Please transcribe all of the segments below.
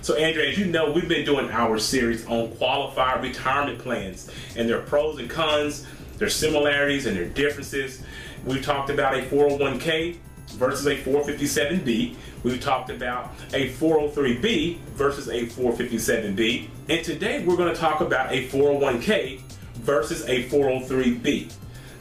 So Andrea, as you know, we've been doing our series on qualified retirement plans and their pros and cons, their similarities and their differences. We've talked about a 401k versus a 457b. We've talked about a 403b versus a 457b. And today we're going to talk about a 401k versus a 403b.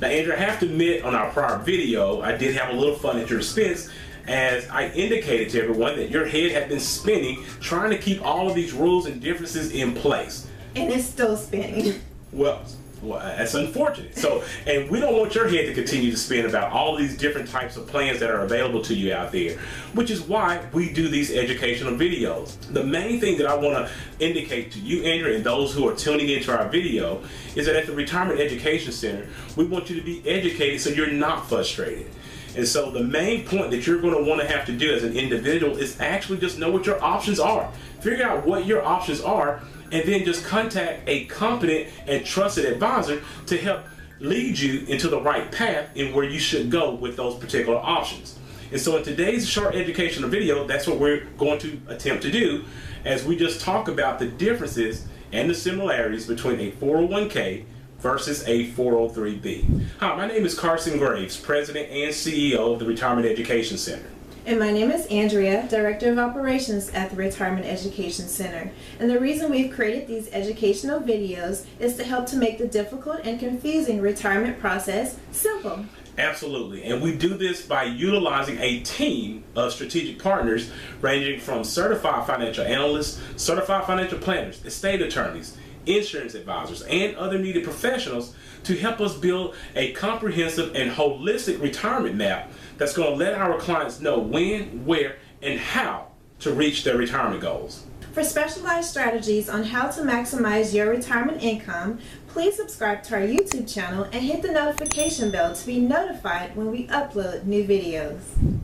Now, Andrea, I have to admit, on our prior video, I did have a little fun at your expense, as I indicated to everyone that your head had been spinning trying to keep all of these rules and differences in place. And it's still spinning. Well, that's unfortunate. So, and we don't want your head to continue to spin about all these different types of plans that are available to you out there, which is why we do these educational videos. The main thing that I want to indicate to you, Andrea, and those who are tuning into our video is that at the Retirement Education Center, we want you to be educated so you're not frustrated. And so the main point that you're going to want to have to do as an individual is actually just know what your options are. Figure out what your options are, and then just contact a competent and trusted advisor to help lead you into the right path in where you should go with those particular options. And so in today's short educational video, that's what we're going to attempt to do, as we just talk about the differences and the similarities between a 401k versus a 403b. Hi, my name is Carson Graves, President and CEO of the Retirement Education Center. And my name is Andrea, Director of Operations at the Retirement Education Center. And the reason we've created these educational videos is to help to make the difficult and confusing retirement process simple. Absolutely, and we do this by utilizing a team of strategic partners ranging from certified financial analysts, certified financial planners, estate attorneys, insurance advisors, and other needed professionals to help us build a comprehensive and holistic retirement map that's going to let our clients know when, where, and how to reach their retirement goals. For specialized strategies on how to maximize your retirement income, please subscribe to our YouTube channel and hit the notification bell to be notified when we upload new videos.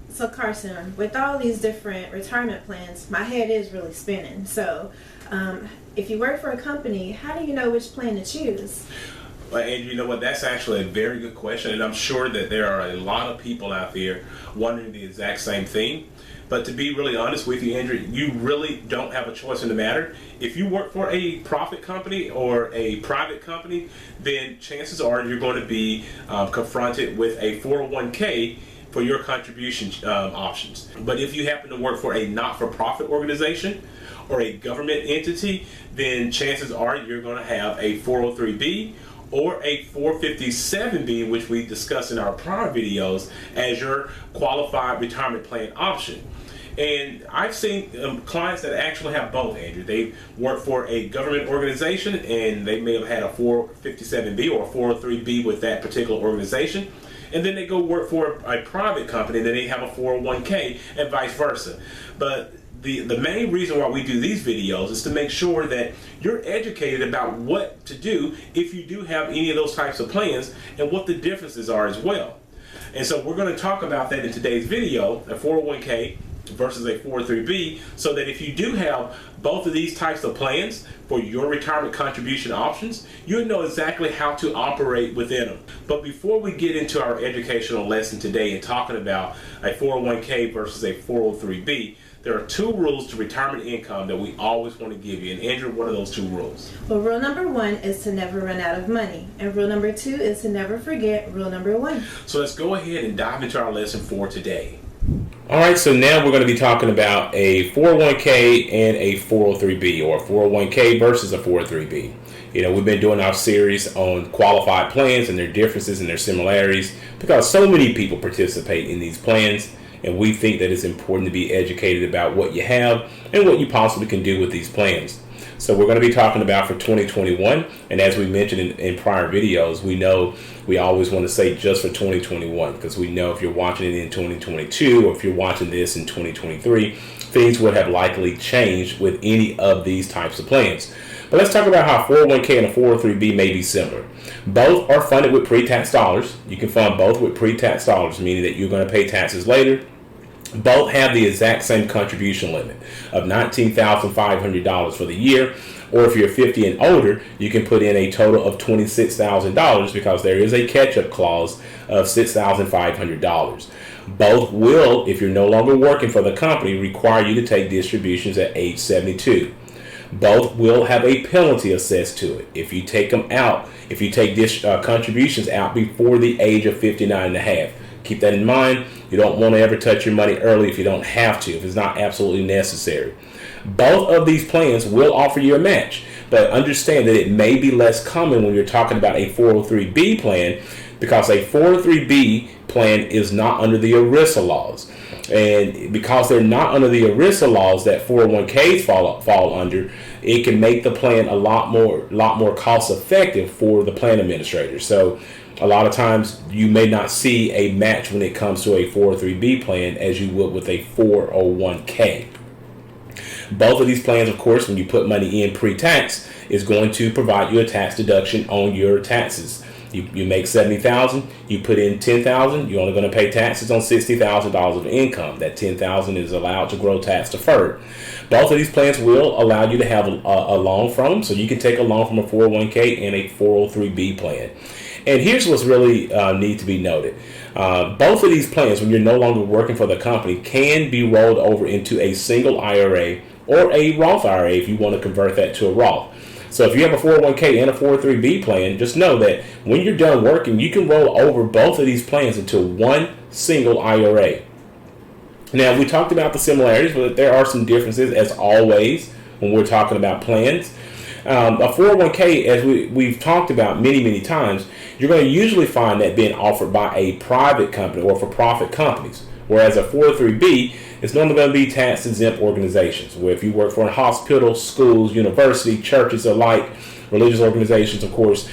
So Carson, with all these different retirement plans, my head is really spinning. So if you work for a company, how do you know which plan to choose? Well, Andrew, you know what? That's actually a very good question, and I'm sure that there are a lot of people out there wondering the exact same thing. But to be really honest with you, Andrew, you really don't have a choice in the matter. If you work for a profit company or a private company, then chances are you're going to be confronted with a 401k for your contribution options. But if you happen to work for a not-for-profit organization or a government entity, then chances are you're going to have a 403b or a 457b, which we discussed in our prior videos, as your qualified retirement plan option. And I've seen clients that actually have both, Andrew. They work for a government organization and they may have had a 457b or a 403b with that particular organization. And then they go work for a private company and then they have a 401k and vice versa. But the main reason why we do these videos is to make sure that you're educated about what to do if you do have any of those types of plans and what the differences are as well. And so we're going to talk about that in today's video, a 401k versus a 403b, so that if you do have both of these types of plans for your retirement contribution options, you'll know exactly how to operate within them. But before we get into our educational lesson today and talking about a 401k versus a 403b, there are two rules to retirement income that we always want to give you. And Andrew, what are those two rules? Well, rule number one is to never run out of money. And rule number two is to never forget rule number one. So let's go ahead and dive into our lesson for today. All right, so now we're going to be talking about a 401k and a 403b, or a 401k versus a 403b. You know, we've been doing our series on qualified plans and their differences and their similarities because so many people participate in these plans. And we think that it's important to be educated about what you have and what you possibly can do with these plans. So we're going to be talking about for 2021. And as we mentioned in prior videos, we know we always want to say just for 2021, because we know if you're watching it in 2022 or if you're watching this in 2023, things would have likely changed with any of these types of plans. But let's talk about how 401k and a 403b may be similar. Both are funded with pre-tax dollars. You can fund both with pre-tax dollars, meaning that you're going to pay taxes later. Both have the exact same contribution limit of $19,500 for the year, or if you're 50 and older, you can put in a total of $26,000 because there is a catch-up clause of $6,500. Both will, if you're no longer working for the company, require you to take distributions at age 72. Both will have a penalty assessed to it if you take them out, if you take contributions out before the age of 59 and a half. Keep that in mind. You don't want to ever touch your money early if you don't have to, if it's not absolutely necessary. Both of these plans will offer you a match, but understand that it may be less common when you're talking about a 403B plan, because a 403B plan is not under the ERISA laws. And because they're not under the ERISA laws that 401ks fall under, it can make the plan a lot more cost effective for the plan administrator. So a lot of times you may not see a match when it comes to a 403B plan as you would with a 401k. Both of these plans, of course, when you put money in pre-tax, is going to provide you a tax deduction on your taxes. You make $70,000, you put in $10,000, you're only going to pay taxes on $60,000 of income. That $10,000 is allowed to grow tax deferred. Both of these plans will allow you to have a loan from them, so you can take a loan from a 401k and a 403b plan. And here's what's really need to be noted. Both of these plans, when you're no longer working for the company, can be rolled over into a single IRA or a Roth IRA if you want to convert that to a Roth. So if you have a 401k and a 403b plan, just know that when you're done working, you can roll over both of these plans into one single IRA. Now, we talked about the similarities, but there are some differences, as always, when we're talking about plans. A 401k, as we've talked about many times, you're going to usually find that being offered by a private company or for-profit companies, whereas a 403b is normally going to be tax-exempt organizations, where if you work for a hospital, schools, university, churches alike, religious organizations, of course,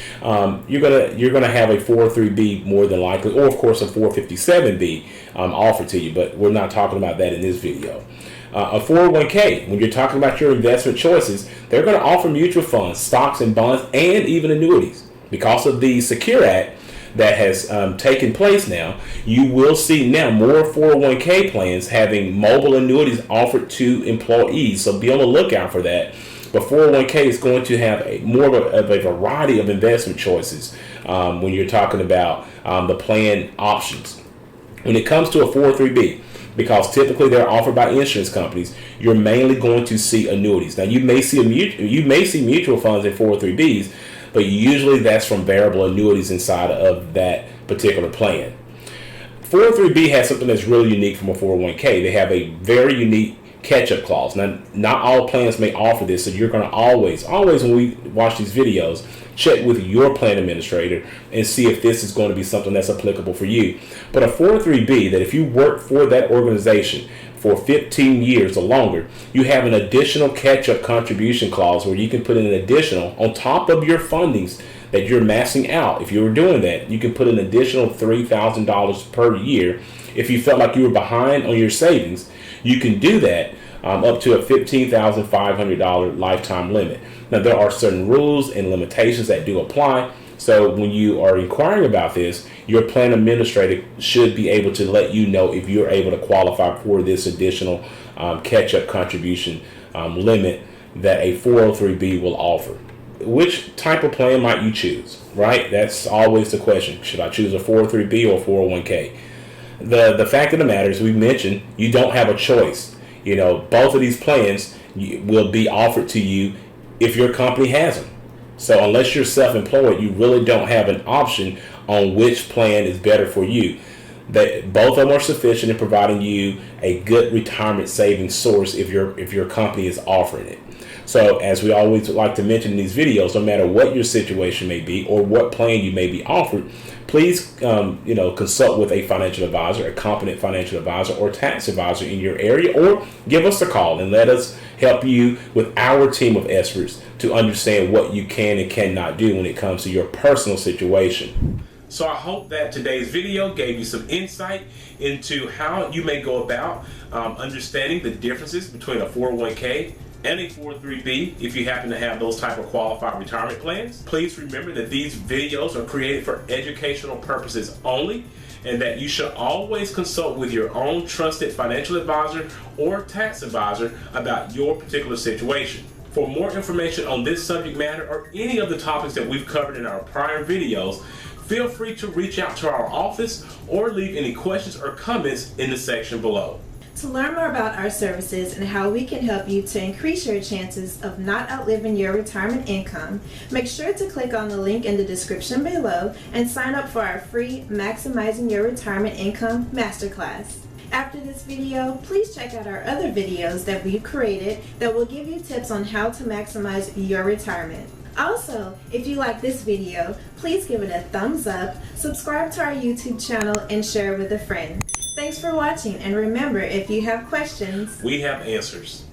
you're gonna have a 403b more than likely, or of course a 457b offered to you, but we're not talking about that in this video. A 401k, when you're talking about your investment choices, they're going to offer mutual funds, stocks and bonds, and even annuities. Because of the Secure Act that has taken place now, you will see now more 401k plans having mobile annuities offered to employees. So be on the lookout for that. But 401k is going to have more of a variety of investment choices when you're talking about the plan options. When it comes to a 403b, because typically they're offered by insurance companies, you're mainly going to see annuities. Now you may see mutual funds in 403bs, but usually that's from variable annuities inside of that particular plan. 403b has something that's really unique from a 401k. They have a very unique catch-up clause. Now, not all plans may offer this, so you're going to always when we watch these videos, check with your plan administrator and see if this is going to be something that's applicable for you. But a 403b, that if you work for that organization for 15 years or longer, you have an additional catch-up contribution clause where you can put in an additional, on top of your fundings that you're maxing out. If you were doing that, you can put an additional $3,000 per year. If you felt like you were behind on your savings, you can do that up to a $15,500 lifetime limit. Now, there are certain rules and limitations that do apply. So when you are inquiring about this, your plan administrator should be able to let you know if you're able to qualify for this additional catch-up contribution limit that a 403b will offer. Which type of plan might you choose, right? That's always the question. Should I choose a 403b or 401k? The fact of the matter is, we mentioned, you don't have a choice. You know, both of these plans will be offered to you if your company has them. So unless you're self-employed, you really don't have an option on which plan is better for you. Both of them are sufficient in providing you a good retirement savings source if your company is offering it. So as we always like to mention in these videos, no matter what your situation may be or what plan you may be offered, please consult with a financial advisor, a competent financial advisor or tax advisor in your area, or give us a call and let us help you with our team of experts to understand what you can and cannot do when it comes to your personal situation. So I hope that today's video gave you some insight into how you may go about understanding the differences between a 401k and a 403b if you happen to have those type of qualified retirement plans. Please remember that these videos are created for educational purposes only, and that you should always consult with your own trusted financial advisor or tax advisor about your particular situation. For more information on this subject matter or any of the topics that we've covered in our prior videos, feel free to reach out to our office or leave any questions or comments in the section below. To learn more about our services and how we can help you to increase your chances of not outliving your retirement income, make sure to click on the link in the description below and sign up for our free Maximizing Your Retirement Income Masterclass. After this video, please check out our other videos that we've created that will give you tips on how to maximize your retirement. Also, if you like this video, please give it a thumbs up, subscribe to our YouTube channel, and share it with a friend. Thanks for watching, and remember, if you have questions, we have answers.